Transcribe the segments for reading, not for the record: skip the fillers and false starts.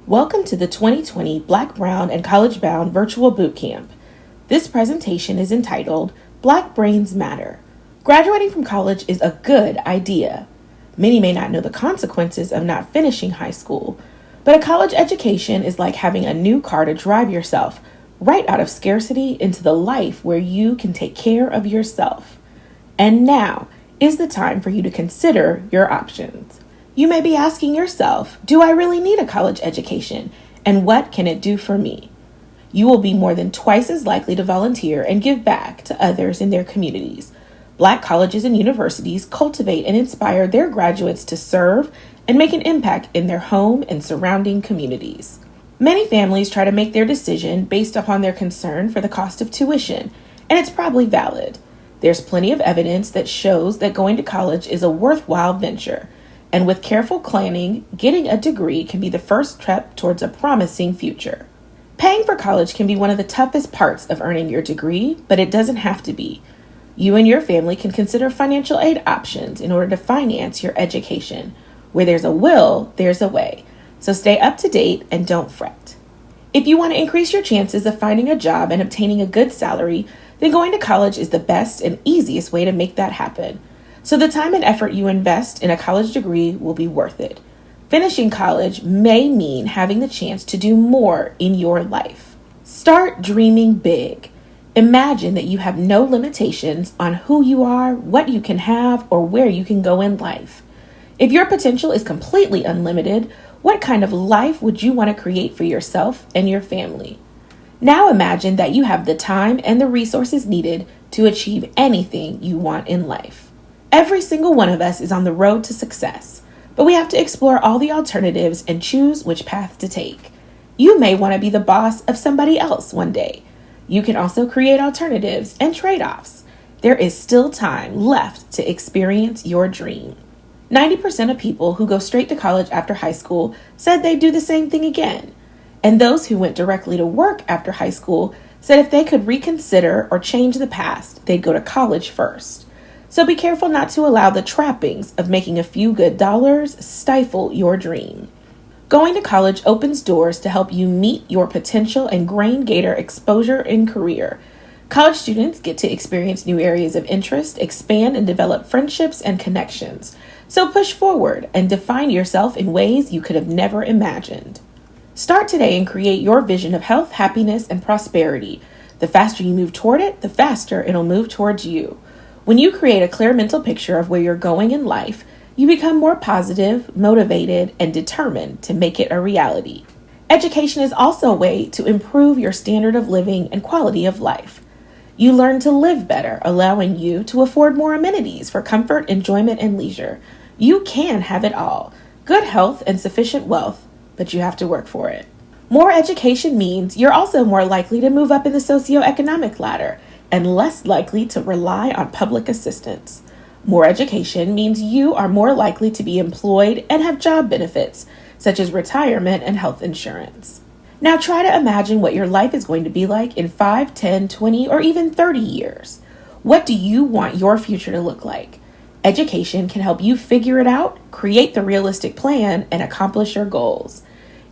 Welcome to the 2020 Black, Brown, and College Bound Virtual Bootcamp. This presentation is entitled Black Brains Matter. Graduating from college is a good idea. Many may not know the consequences of not finishing high school, but a college education is like having a new car to drive yourself right out of scarcity into the life where you can take care of yourself. And now is the time for you to consider your options. You may be asking yourself, do I really need a college education? And what can it do for me? You will be more than twice as likely to volunteer and give back to others in their communities. Black colleges and universities cultivate and inspire their graduates to serve and make an impact in their home and surrounding communities. Many families try to make their decision based upon their concern for the cost of tuition, and it's probably valid. There's plenty of evidence that shows that going to college is a worthwhile venture. And with careful planning, getting a degree can be the first step towards a promising future. Paying for college can be one of the toughest parts of earning your degree, but it doesn't have to be. You and your family can consider financial aid options in order to finance your education. Where there's a will, there's a way. So stay up to date and don't fret. If you want to increase your chances of finding a job and obtaining a good salary, then going to college is the best and easiest way to make that happen. So the time and effort you invest in a college degree will be worth it. Finishing college may mean having the chance to do more in your life. Start dreaming big. Imagine that you have no limitations on who you are, what you can have, or where you can go in life. If your potential is completely unlimited, what kind of life would you want to create for yourself and your family? Now imagine that you have the time and the resources needed to achieve anything you want in life. Every single one of us is on the road to success, but we have to explore all the alternatives and choose which path to take. You may want to be the boss of somebody else one day. You can also create alternatives and trade-offs. There is still time left to experience your dream. 90% of people who go straight to college after high school said they'd do the same thing again. And those who went directly to work after high school said if they could reconsider or change the past, they'd go to college first. So be careful not to allow the trappings of making a few good dollars stifle your dream. Going to college opens doors to help you meet your potential and gain exposure in career. College students get to experience new areas of interest, expand and develop friendships and connections. So push forward and define yourself in ways you could have never imagined. Start today and create your vision of health, happiness, and prosperity. The faster you move toward it, the faster it'll move towards you. When you create a clear mental picture of where you're going in life, you become more positive, motivated, and determined to make it a reality. Education is also a way to improve your standard of living and quality of life. You learn to live better, allowing you to afford more amenities for comfort, enjoyment, and leisure. You can have it all, good health and sufficient wealth, but you have to work for it. More education means you're also more likely to move up in the socioeconomic ladder and less likely to rely on public assistance. More education means you are more likely to be employed and have job benefits, such as retirement and health insurance. Now try to imagine what your life is going to be like in 5, 10, 20, or even 30 years. What do you want your future to look like? Education can help you figure it out, create the realistic plan, and accomplish your goals.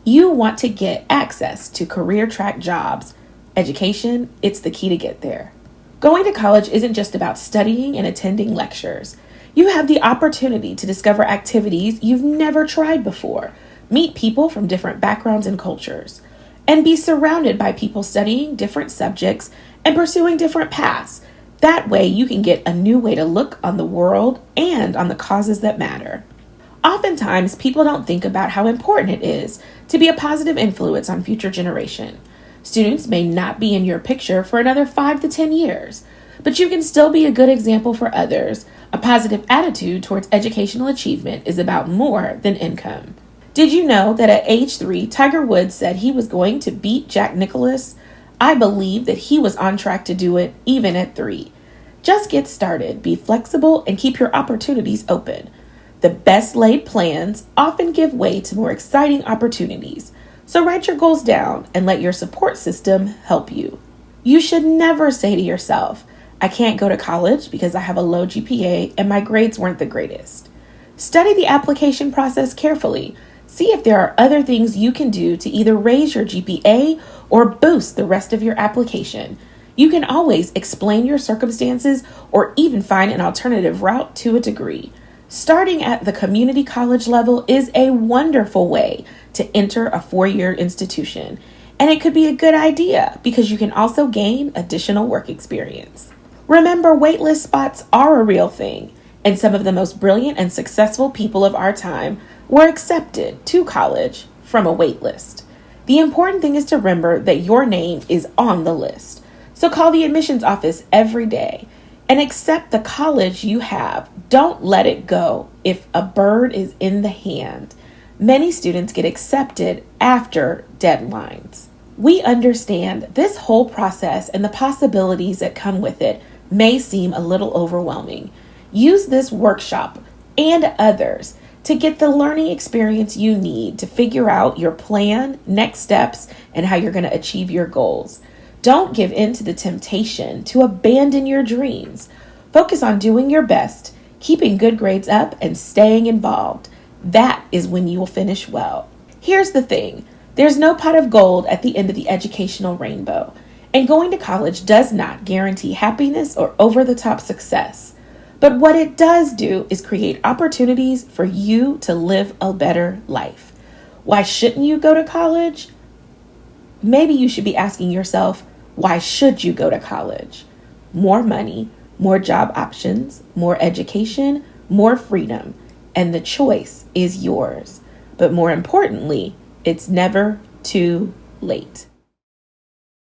You want to get access to career track jobs. Education, it's the key to get there. Going to college isn't just about studying and attending lectures. You have the opportunity to discover activities you've never tried before, meet people from different backgrounds and cultures, and be surrounded by people studying different subjects and pursuing different paths. That way you can get a new way to look on the world and on the causes that matter. Oftentimes, people don't think about how important it is to be a positive influence on future generations. Students may not be in your picture for another 5 to 10 years, but you can still be a good example for others. A positive attitude towards educational achievement is about more than income. Did you know that at age 3, Tiger Woods said he was going to beat Jack Nicklaus? I believe that he was on track to do it even at 3. Just get started, be flexible, and keep your opportunities open. The best laid plans often give way to more exciting opportunities. So write your goals down and let your support system help you. You should never say to yourself, I can't go to college because I have a low GPA and my grades weren't the greatest. Study the application process carefully. See if there are other things you can do to either raise your GPA or boost the rest of your application. You can always explain your circumstances or even find an alternative route to a degree. Starting at the community college level is a wonderful way to enter a four-year institution, and it could be a good idea because you can also gain additional work experience. Remember, waitlist spots are a real thing, and some of the most brilliant and successful people of our time were accepted to college from a waitlist. The important thing is to remember that your name is on the list. So call the admissions office every day and accept the college you have. Don't let it go if a bird is in the hand. Many students get accepted after deadlines. We understand this whole process and the possibilities that come with it may seem a little overwhelming. Use this workshop and others to get the learning experience you need to figure out your plan, next steps, and how you're going to achieve your goals. Don't give in to the temptation to abandon your dreams. Focus on doing your best, keeping good grades up, and staying involved. That is when you will finish well. Here's the thing. There's no pot of gold at the end of the educational rainbow, and going to college does not guarantee happiness or over-the-top success. But what it does do is create opportunities for you to live a better life. Why shouldn't you go to college? Maybe you should be asking yourself, why should you go to college? More money, more job options, more education, more freedom, and the choice is yours. But more importantly, it's never too late.